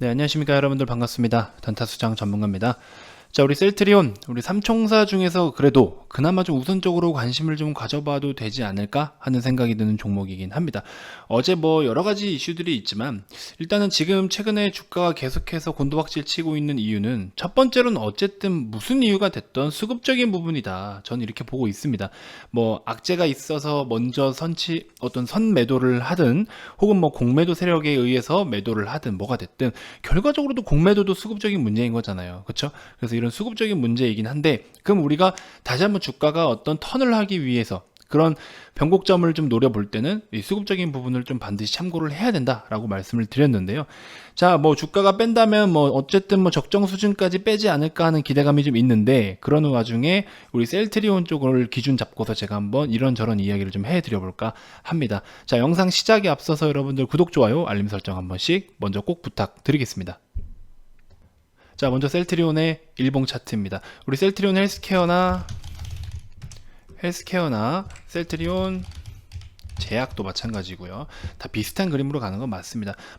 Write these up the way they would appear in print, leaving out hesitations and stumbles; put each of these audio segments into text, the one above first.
네, 안녕하십니까 여러분들, 반갑습니다. 단타수장 전문가입니다. 자, 우리 셀트리온, 우리 삼총사 중에서 그래도 그나마 좀 우선적으로 관심을 좀 가져봐도 되지 않을까 하는 생각이 드는 종목이긴 합니다. 어제 뭐 여러 가지 이슈들이 있지만 일단은 지금 최근에 주가가 계속해서 곤두박질 치고 있는 이유는 첫 번째로는 어쨌든 무슨 이유가 됐던 수급적인 부분이다. 저는 이렇게 보고 있습니다. 뭐 악재가 있어서 먼저 어떤 선 매도를 하든 혹은 뭐 공매도 세력에 의해서 매도를 하든 뭐가 됐든 결과적으로도 공매도도 수급적인 문제인 거잖아요. 그렇죠? 그래서 이런 수급적인 문제이긴 한데, 그럼 우리가 다시 한번 주가가 어떤 턴을 하기 위해서 그런 변곡점을 좀 노려볼 때는 이 수급적인 부분을 좀 반드시 참고를 해야 된다라고 말씀을 드렸는데요. 자, 뭐 주가가 뺀다면 뭐 어쨌든 뭐 적정 수준까지 빼지 않을까 하는 기대감이 좀 있는데, 그런 와중에 우리 셀트리온 쪽을 기준 잡고서 제가 한번 이런저런 이야기를 좀 해드려 볼까 합니다. 자, 영상 시작에 앞서서 여러분들 구독, 좋아요, 알림 설정 한 번씩 먼저 꼭 부탁드리겠습니다. 자, 먼저 셀트리온의 일봉 차트입니다. 우리 셀트리온 헬스케어나 셀트리온 제약도 마찬가지고요. 다 비슷한 그림으로 가는 건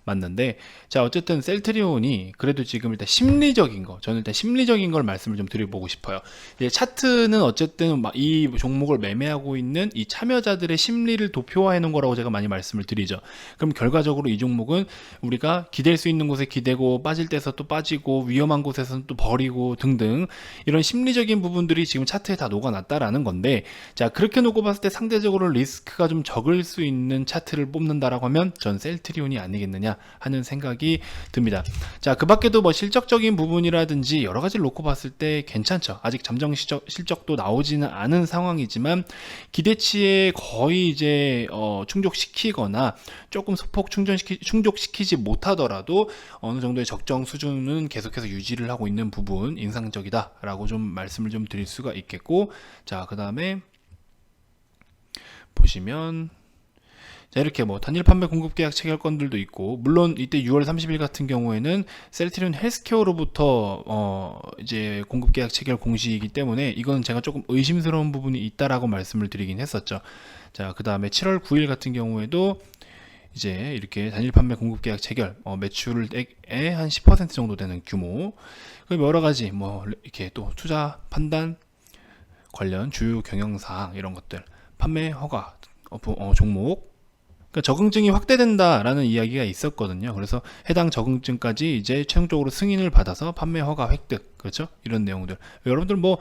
맞는데, 자, 어쨌든 셀트리온이 그래도 지금 일단 심리적인 거, 저는 일단 심리적인 걸 말씀을 좀 드려보고 싶어요. 이제 차트는 어쨌든 이 종목을 매매하고 있는 이 참여자들의 심리를 도표화해 놓은 거라고 제가 많이 말씀을 드리죠. 그럼 결과적으로 이 종목은 우리가 기댈 수 있는 곳에 기대고 빠질 때서 또 빠지고 위험한 곳에서는 또 버리고 등등, 이런 심리적인 부분들이 지금 차트에 다 녹아났다라는 건데, 자, 그렇게 놓고 봤을 때 상대적으로 리스크가 좀 적을 수 있는 차트를 뽑는다라고 하면 전 셀트리온이 아니겠느냐 하는 생각이 듭니다. 자, 그 밖에도 뭐 실적적인 부분이라든지 여러 가지를 놓고 봤을 때 괜찮죠. 아직 잠정 실적도 나오지는 않은 상황이지만 기대치에 거의 이제 충족시키거나 조금 소폭 충족시키지 못하더라도 어느 정도의 적정 수준은 계속해서 유지를 하고 있는 부분, 인상적이다라고 좀 말씀을 좀 드릴 수가 있겠고, 자, 그 다음에 보시면, 자, 이렇게 뭐 단일 판매 공급 계약 체결 건들도 있고, 물론 이때 6월 30일 같은 경우에는 셀트리온 헬스케어로부터 이제 공급 계약 체결 공시이기 때문에 이건 제가 조금 의심스러운 부분이 있다라고 말씀을 드리긴 했었죠. 자, 그 다음에 7월 9일 같은 경우에도 이제 이렇게 단일 판매 공급 계약 체결, 매출의 한 10% 정도 되는 규모, 그리고 여러 가지 뭐 이렇게 또 투자 판단 관련 주요 경영사항 이런 것들, 판매 허가 종목, 그러니까 적응증이 확대된다라는 이야기가 있었거든요. 그래서 해당 적응증까지 이제 최종적으로 승인을 받아서 판매 허가 획득, 그렇죠? 이런 내용들 여러분들 뭐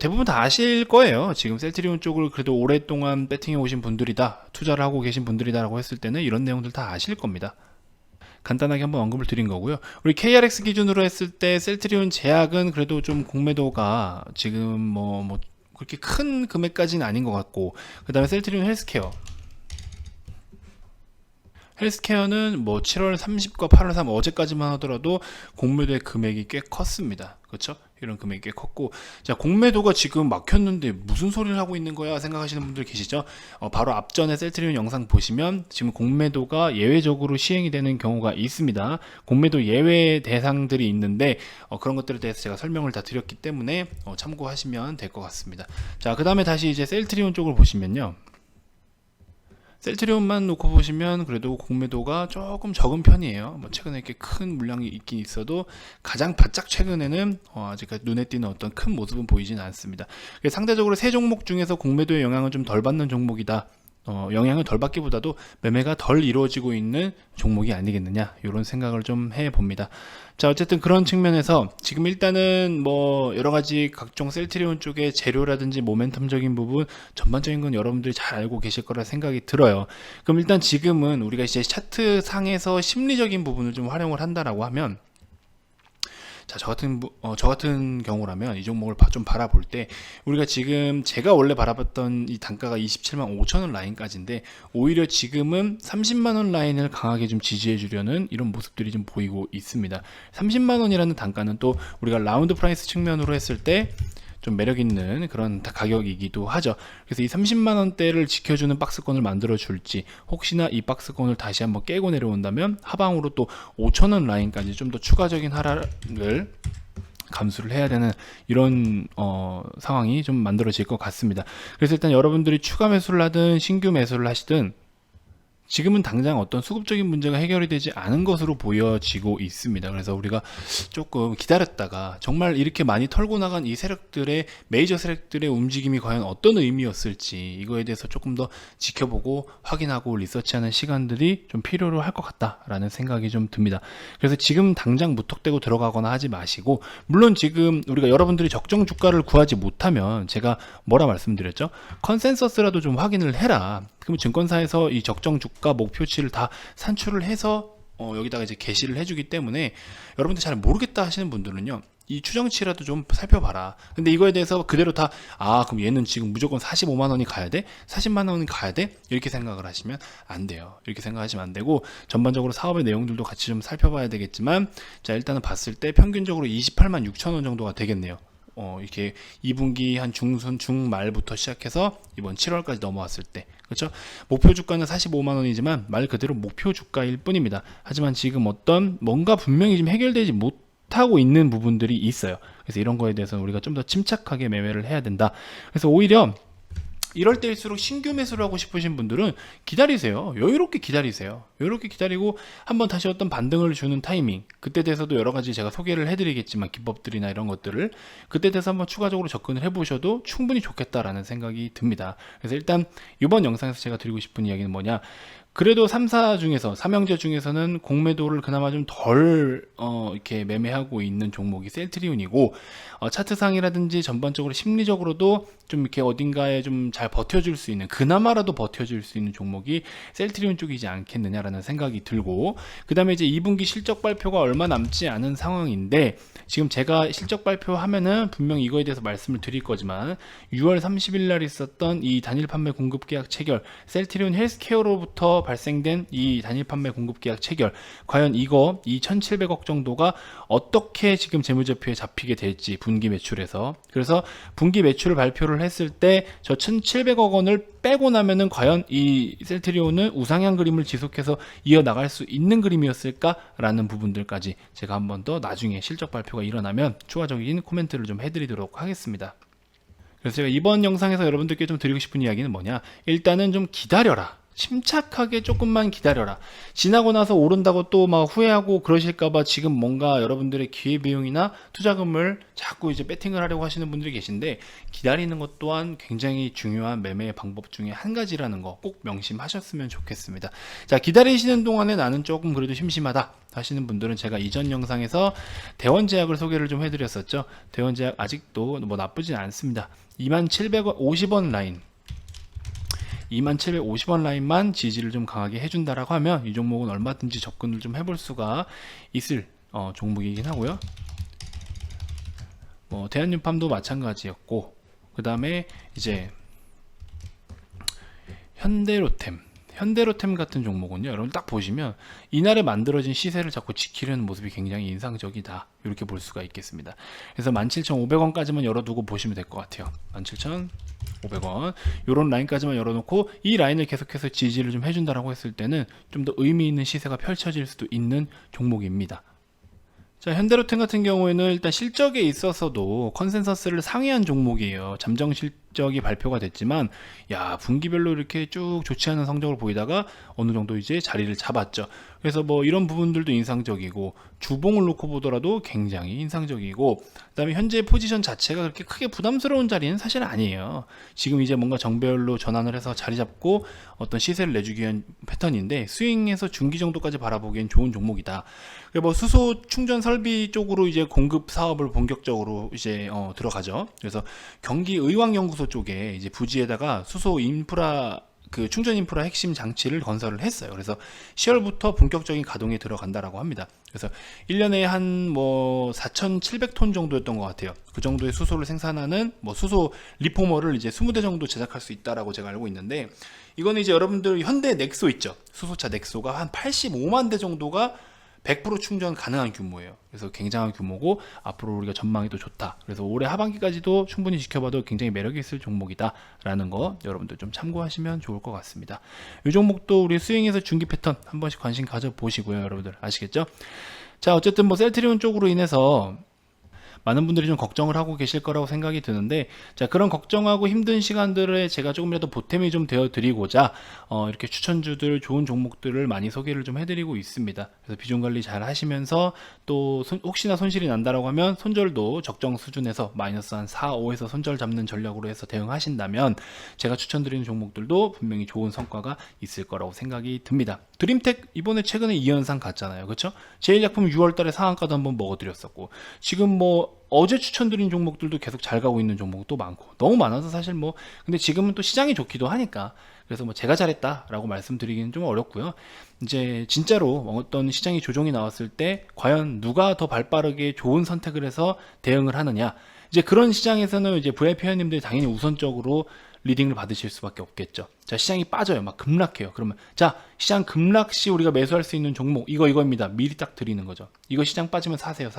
대부분 다 아실 거예요. 지금 셀트리온 쪽을 그래도 오랫동안 배팅해 오신 분들이다, 투자를 하고 계신 분들이다라고 했을 때는 이런 내용들 다 아실 겁니다. 간단하게 한번 언급을 드린 거고요. 우리 KRX 기준으로 했을 때 셀트리온 제약은 그래도 좀 공매도가 지금 뭐 그렇게 큰 금액까지는 아닌 것 같고, 그 다음에 셀트리온 헬스케어는 뭐 7월 30과 8월 3 어제까지만 하더라도 공매도의 금액이 꽤 컸습니다. 그렇죠? 이런 금액이 꽤 컸고, 자, 공매도가 지금 막혔는데 무슨 소리를 하고 있는 거야 생각하시는 분들 계시죠? 바로 앞전에 셀트리온 영상 보시면 지금 공매도가 예외적으로 시행이 되는 경우가 있습니다. 공매도 예외 대상들이 있는데 그런 것들에 대해서 제가 설명을 다 드렸기 때문에 참고하시면 될 것 같습니다. 자, 그 다음에 다시 이제 셀트리온 쪽을 보시면요, 셀트리온만 놓고 보시면 그래도 공매도가 조금 적은 편이에요. 뭐 최근에 이렇게 큰 물량이 있긴 있어도 가장 바짝 최근에는 아직까지 눈에 띄는 어떤 큰 모습은 보이진 않습니다. 상대적으로 세 종목 중에서 공매도의 영향을 좀 덜 받는 종목이다, 영향을 덜 받기보다도 매매가 덜 이루어지고 있는 종목이 아니겠느냐, 이런 생각을 좀 해봅니다. 자, 어쨌든 그런 측면에서 지금 일단은 뭐 여러가지 각종 셀트리온 쪽의 재료라든지 모멘텀적인 부분 전반적인 건 여러분들이 잘 알고 계실 거라 생각이 들어요. 그럼 일단 지금은 우리가 이제 차트 상에서 심리적인 부분을 좀 활용을 한다라고 하면, 자, 저 같은 경우라면 이 종목을 좀 바라볼 때, 우리가 지금 제가 원래 바라봤던 이 단가가 27만 5천원 라인까지인데, 오히려 지금은 30만원 라인을 강하게 좀 지지해 주려는 이런 모습들이 좀 보이고 있습니다. 30만원이라는 단가는 또 우리가 라운드 프라이스 측면으로 했을 때 좀 매력 있는 그런 가격이기도 하죠. 그래서 이 30만원대를 지켜주는 박스권을 만들어 줄지, 혹시나 이 박스권을 다시 한번 깨고 내려온다면 하방으로 또 5천원 라인까지 좀 더 추가적인 하락을 감수를 해야 되는 이런 상황이 좀 만들어질 것 같습니다. 그래서 일단 여러분들이 추가 매수를 하든 신규 매수를 하시든 지금은 당장 어떤 수급적인 문제가 해결이 되지 않은 것으로 보여지고 있습니다. 그래서 우리가 조금 기다렸다가 정말 이렇게 많이 털고 나간 이 세력들의 메이저 세력들의 움직임이 과연 어떤 의미였을지 이거에 대해서 조금 더 지켜보고 확인하고 리서치하는 시간들이 좀 필요로 할 것 같다라는 생각이 좀 듭니다. 그래서 지금 당장 무턱대고 들어가거나 하지 마시고, 물론 지금 우리가 여러분들이 적정 주가를 구하지 못하면 제가 뭐라 말씀드렸죠? 컨센서스라도 좀 확인을 해라. 그러면 증권사에서 이 적정 주가 목표치를 다 산출을 해서 여기다가 이제 게시를 해주기 때문에 여러분들 잘 모르겠다 하시는 분들은요, 이 추정치라도 좀 살펴봐라. 근데 이거에 대해서 그대로 다 그럼 얘는 지금 무조건 45만 원이 가야 돼? 40만 원이 가야 돼? 이렇게 생각을 하시면 안 돼요. 이렇게 생각하시면 안 되고, 전반적으로 사업의 내용들도 같이 좀 살펴봐야 되겠지만, 자, 일단은 봤을 때 평균적으로 28만 6천 원 정도가 되겠네요. 이렇게 2분기 한 중말부터 시작해서 이번 7월까지 넘어왔을 때, 그렇죠? 목표 주가는 45만 원이지만 말 그대로 목표 주가일 뿐입니다. 하지만 지금 어떤 뭔가 분명히 지금 해결되지 못하고 있는 부분들이 있어요. 그래서 이런 거에 대해서는 우리가 좀 더 침착하게 매매를 해야 된다. 그래서 오히려 이럴 때일수록 신규 매수를 하고 싶으신 분들은 기다리세요. 여유롭게 기다리세요. 여유롭게 기다리고 한번 다시 어떤 반등을 주는 타이밍, 그때 대해서도 여러 가지 제가 소개를 해드리겠지만 기법들이나 이런 것들을 그때 대해서 한번 추가적으로 접근을 해보셔도 충분히 좋겠다라는 생각이 듭니다. 그래서 일단 이번 영상에서 제가 드리고 싶은 이야기는 뭐냐, 그래도 3사 중에서, 삼형제 중에서는 공매도를 그나마 좀 덜 이렇게 매매하고 있는 종목이 셀트리온이고, 차트상이라든지 전반적으로 심리적으로도 좀 이렇게 어딘가에 좀 잘 버텨줄 수 있는, 그나마라도 버텨줄 수 있는 종목이 셀트리온 쪽이지 않겠느냐라는 생각이 들고, 그 다음에 이제 2분기 실적 발표가 얼마 남지 않은 상황인데, 지금 제가 실적 발표하면은 분명히 이거에 대해서 말씀을 드릴 거지만 6월 30일 날 있었던 이 단일 판매 공급 계약 체결, 셀트리온 헬스케어로부터 발생된 이 단일 판매 공급 계약 체결, 과연 이거 이 1,700억 정도가 어떻게 지금 재무제표에 잡히게 될지, 분기 매출에서. 그래서 분기 매출을 발표를 했을 때 저 1,700억 원을 빼고 나면은 과연 이 셀트리온은 우상향 그림을 지속해서 이어나갈 수 있는 그림이었을까라는 부분들까지 제가 한 번 더 나중에 실적 발표가 일어나면 추가적인 코멘트를 좀 해드리도록 하겠습니다. 그래서 제가 이번 영상에서 여러분들께 좀 드리고 싶은 이야기는 뭐냐, 일단은 좀 기다려라. 침착하게 조금만 기다려라. 지나고 나서 오른다고 또 막 후회하고 그러실까봐 지금 뭔가 여러분들의 기회비용이나 투자금을 자꾸 이제 배팅을 하려고 하시는 분들이 계신데, 기다리는 것 또한 굉장히 중요한 매매의 방법 중에 한 가지라는 거 꼭 명심하셨으면 좋겠습니다. 자, 기다리시는 동안에 나는 조금 그래도 심심하다 하시는 분들은 제가 이전 영상에서 대원제약을 소개를 좀 해드렸었죠. 대원제약 아직도 뭐 나쁘진 않습니다. 2750원 라인, 2750원 라인만 지지를 좀 강하게 해준다라고 하면 이 종목은 얼마든지 접근을 좀 해볼 수가 있을 종목이긴 하고요. 대한유팜도 마찬가지였고, 그 다음에 이제 현대로템 같은 종목은요, 여러분 딱 보시면 이날에 만들어진 시세를 자꾸 지키려는 모습이 굉장히 인상적이다, 이렇게 볼 수가 있겠습니다. 그래서 17,500원까지만 열어두고 보시면 될 것 같아요. 17,500원 이런 라인까지만 열어놓고 이 라인을 계속해서 지지를 좀 해준다라고 했을 때는 좀 더 의미 있는 시세가 펼쳐질 수도 있는 종목입니다. 자, 현대로템 같은 경우에는 일단 실적에 있어서도 컨센서스를 상회한 종목이에요. 잠정 실적이 발표가 됐지만, 분기별로 이렇게 쭉 좋지 않은 성적을 보이다가 어느 정도 이제 자리를 잡았죠. 그래서 뭐 이런 부분들도 인상적이고, 주봉을 놓고 보더라도 굉장히 인상적이고, 그 다음에 현재 포지션 자체가 그렇게 크게 부담스러운 자리는 사실 아니에요. 지금 이제 뭔가 정배열로 전환을 해서 자리 잡고 어떤 시세를 내주기 위한 패턴인데, 스윙에서 중기 정도까지 바라보기엔 좋은 종목이다. 뭐 수소 충전 설비 쪽으로 이제 공급 사업을 본격적으로 이제 들어가죠. 그래서 경기 의왕연구소 쪽에 이제 부지에다가 수소 인프라, 그 충전 인프라 핵심 장치를 건설을 했어요. 그래서 10월부터 본격적인 가동에 들어간다라고 합니다. 그래서 1년에 한 뭐 4,700톤 정도였던 것 같아요. 그 정도의 수소를 생산하는 뭐 수소 리포머를 이제 20대 정도 제작할 수 있다라고 제가 알고 있는데, 이거는 이제 여러분들 현대 넥소 있죠. 수소차 넥소가 한 85만 대 정도가 100% 충전 가능한 규모예요. 그래서 굉장한 규모고, 앞으로 우리가 전망이 또 좋다. 그래서 올해 하반기까지도 충분히 지켜봐도 굉장히 매력이 있을 종목이다 라는 거 여러분들 좀 참고하시면 좋을 것 같습니다. 이 종목도 우리 스윙에서 중기 패턴 한 번씩 관심 가져보시고요. 여러분들 아시겠죠? 자, 어쨌든 뭐 셀트리온 쪽으로 인해서 많은 분들이 좀 걱정을 하고 계실 거라고 생각이 드는데, 자, 그런 걱정하고 힘든 시간들에 제가 조금이라도 보탬이 좀 되어 드리고자 이렇게 추천주들, 좋은 종목들을 많이 소개를 좀 해드리고 있습니다. 그래서 비중 관리 잘 하시면서 또 혹시나 손실이 난다라고 하면 손절도 적정 수준에서 마이너스 한 4, 5에서 손절 잡는 전략으로 해서 대응하신다면 제가 추천드리는 종목들도 분명히 좋은 성과가 있을 거라고 생각이 듭니다. 드림텍 이번에 최근에 2연상 갔잖아요. 그렇죠? 제일약품 6월달에 상한가도 한번 먹어드렸었고, 지금 뭐 어제 추천드린 종목들도 계속 잘 가고 있는 종목도 많고 너무 많아서 사실 뭐, 근데 지금은 또 시장이 좋기도 하니까 그래서 뭐 제가 잘했다라고 말씀드리기는 좀 어렵고요. 이제 진짜로 어떤 시장이 조정이 나왔을 때 과연 누가 더 발빠르게 좋은 선택을 해서 대응을 하느냐, 이제 그런 시장에서는 이제 VIP 회원님들이 당연히 우선적으로 리딩을 받으실 수밖에 없겠죠. 자, 시장이 빠져요. 막 급락해요. 그러면 자, 시장 급락 시 우리가 매수할 수 있는 종목 이거입니다. 미리 딱 드리는 거죠. 이거 시장 빠지면 사세요.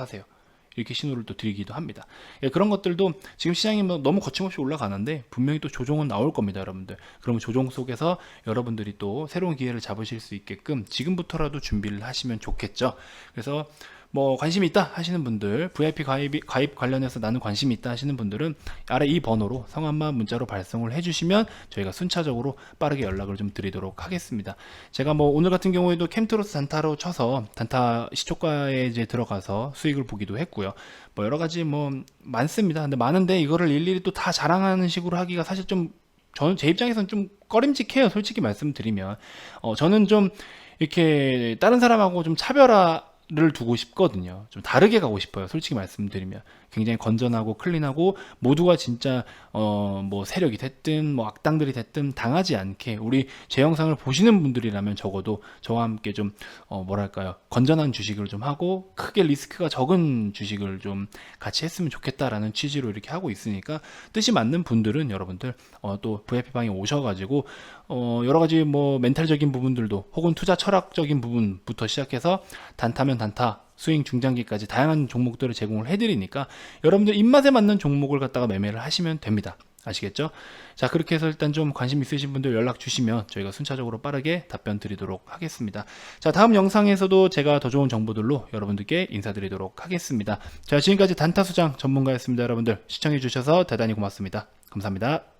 이렇게 신호를 또 드리기도 합니다. 예, 그런 것들도 지금 시장이 뭐 너무 거침없이 올라가는데 분명히 또 조정은 나올 겁니다, 여러분들. 그러면 조정 속에서 여러분들이 또 새로운 기회를 잡으실 수 있게끔 지금부터라도 준비를 하시면 좋겠죠. 그래서 뭐 관심이 있다 하시는 분들, VIP 가입 관련해서 나는 관심이 있다 하시는 분들은 아래 이 번호로 성함만 문자로 발송을 해주시면 저희가 순차적으로 빠르게 연락을 좀 드리도록 하겠습니다. 제가 뭐 오늘 같은 경우에도 캠트로스 단타로 쳐서 단타 시초가에 이제 들어가서 수익을 보기도 했고요. 뭐 여러 가지 뭐 많습니다. 근데 많은데 이거를 일일이 또 다 자랑하는 식으로 하기가 사실 좀, 저는 제 입장에서는 좀 꺼림직해요. 솔직히 말씀드리면 저는 좀 이렇게 다른 사람하고 좀 차별화를 두고 싶거든요. 좀 다르게 가고 싶어요. 솔직히 말씀드리면 굉장히 건전하고 클린하고 모두가 진짜 뭐 세력이 됐든 뭐 악당들이 됐든 당하지 않게, 우리 제 영상을 보시는 분들이라면 적어도 저와 함께 좀 뭐랄까요, 건전한 주식을 좀 하고 크게 리스크가 적은 주식을 좀 같이 했으면 좋겠다라는 취지로 이렇게 하고 있으니까, 뜻이 맞는 분들은 여러분들 또 VIP방에 오셔가지고 여러 가지 뭐 멘탈적인 부분들도 혹은 투자 철학적인 부분부터 시작해서 단타면 단타, 스윙 중장기까지 다양한 종목들을 제공을 해드리니까 여러분들 입맛에 맞는 종목을 갖다가 매매를 하시면 됩니다. 아시겠죠? 자, 그렇게 해서 일단 좀 관심 있으신 분들 연락 주시면 저희가 순차적으로 빠르게 답변 드리도록 하겠습니다. 자, 다음 영상에서도 제가 더 좋은 정보들로 여러분들께 인사드리도록 하겠습니다. 자, 지금까지 단타수장 전문가였습니다. 여러분들 시청해 주셔서 대단히 고맙습니다. 감사합니다.